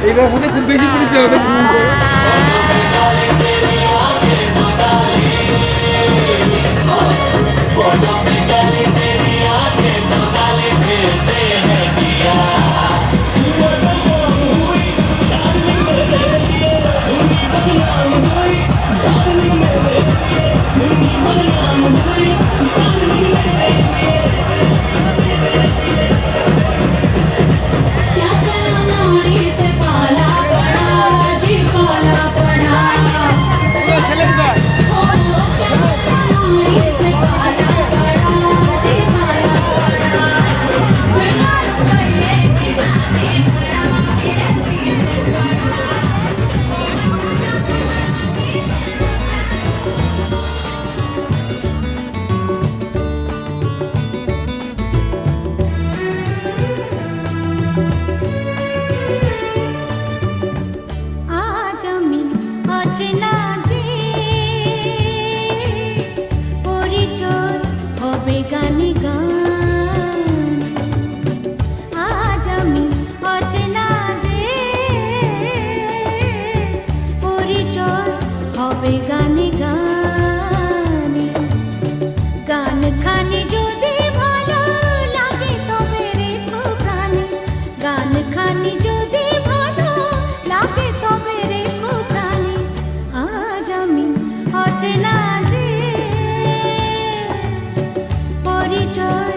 এইটার সাথে খুব বেশি পরিচয় হবে। অচেনা যে পরিচয় হবে গানে গান। আজ আমি অচেনা যে পরিচয় হবে গানে গানে। গান খানি যদি ভালো লাগে তবে রেখো প্রাণে। গান খানি যদি ভালো লাগে তবে রেখো প্রাণে। আজ আমি অচেনা যে পরিচয়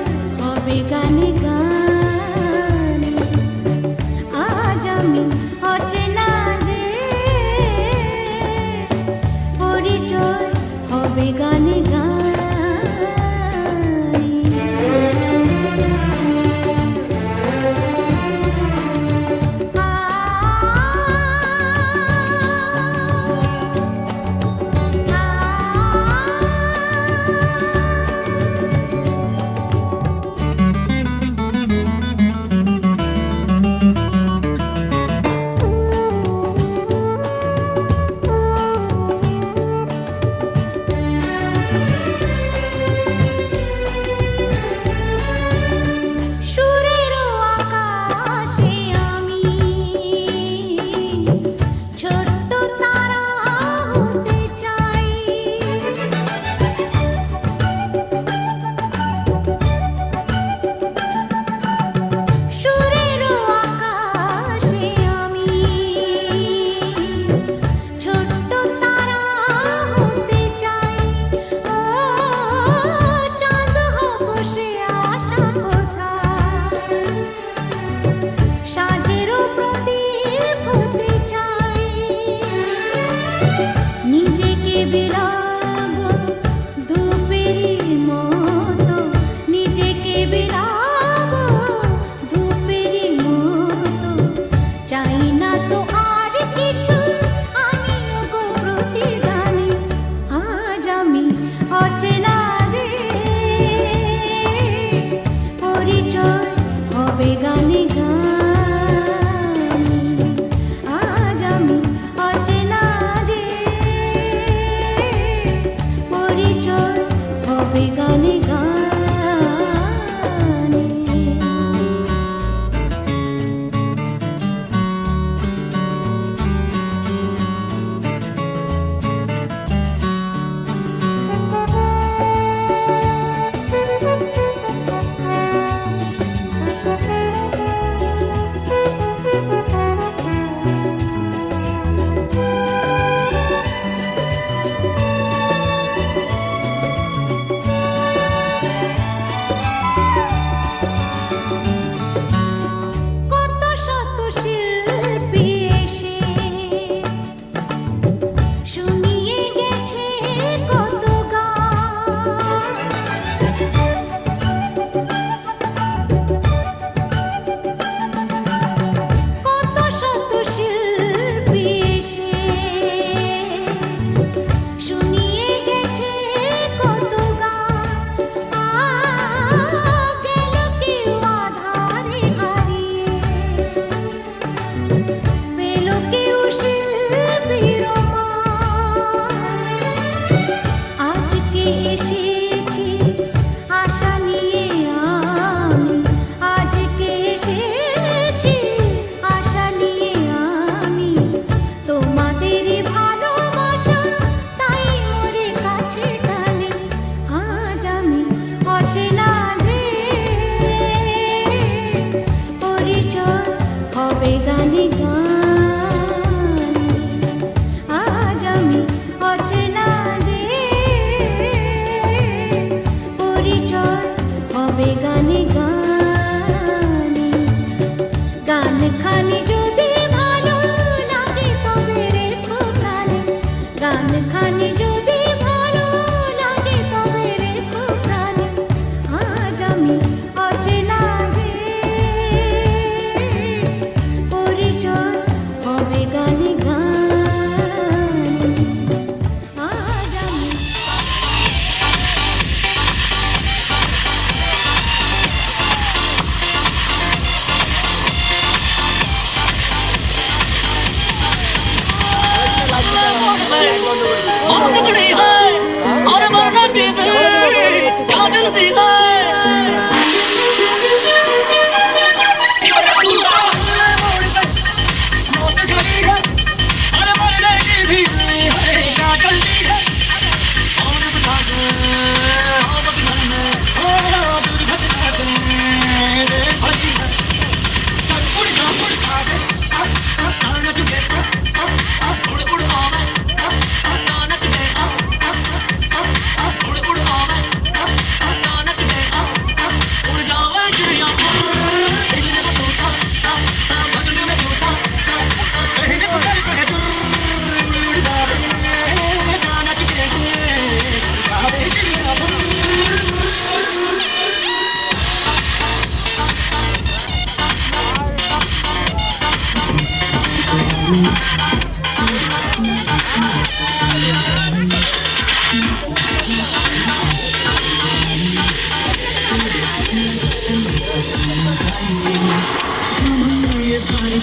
হবে গানে গানে গান খানি যদি ভালো লাগে তবে রেখো প্রাণে গান খানি যদি ভালো লাগে তবে রেখো প্রাণে আজ আমি অচেনা যে পরিচয় হবে গানে গানে আজ আমি और तगड़ी है और मरना भी है क्या जल्दी है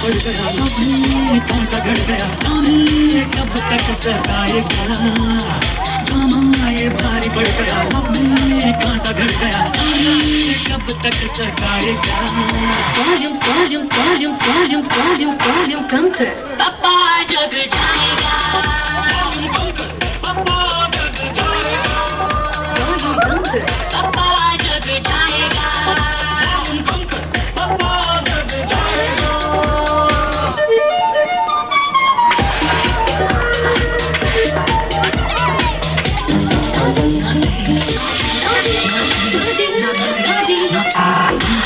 बढ़ गया अपने कांटा गड़ गया जाने कब तक सताएगा ड्रामा ये भारी बढ़ गया अपने कांटा गड़ गया जाने कब तक सताएगा volume volume volume volume volume volume कम कर पापा जग जाएगा पापा जग जाएगा वॉल्यूम कम कर पापा जग जाएगा पापा जग जाएगा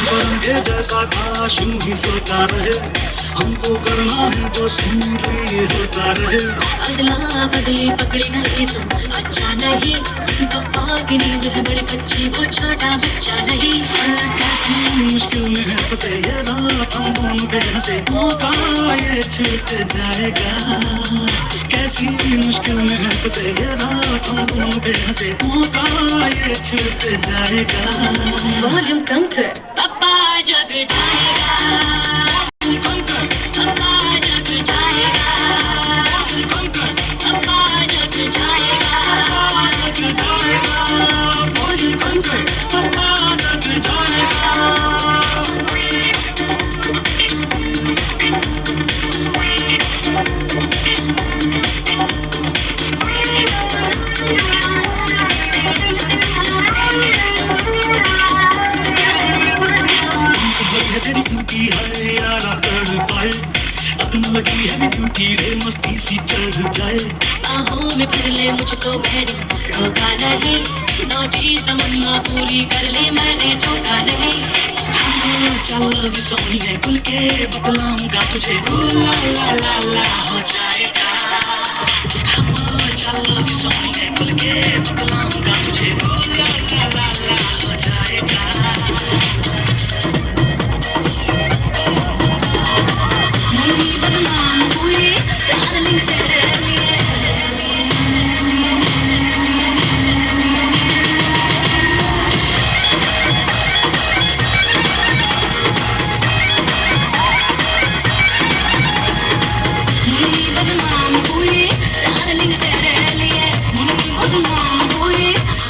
करेंगे जैसा काश यूं ही सोता रहे हमको करना है जो सुनते होता रहे अदला बदली पकड़ी नहीं तुम अच्छा नहीं पापा की नींद है बड़े कच्ची वो छोटा बच्चा नहीं कैसी मुश्किल में है फंसे ये रात हम दोनों बेहसे मौका ये छूट जाएगा कैसी मुश्किल में है फंसे ये रात हम दोनों बेहसे मौका ये छूट जाएगा वॉल्यूम कम कर पापा जग जाएगा पापा जग जाएगा पापा जग जाएगा लगी है क्योंकि रे मस्ती सी चढ़ जाए बाहों में फिर ले मुझको मैंने रोका नहीं नोटिस तमन्ना पूरी कर ली मैंने ठोका नहीं चल भी सोनिए खुल के बतलाऊंगा तुझे ला ला ला ला हो जाएगा हम चल भी सोनिए खुल के बतलाऊंगा तुझे ला ला ला ला हो जाएगा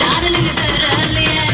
Darling,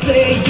say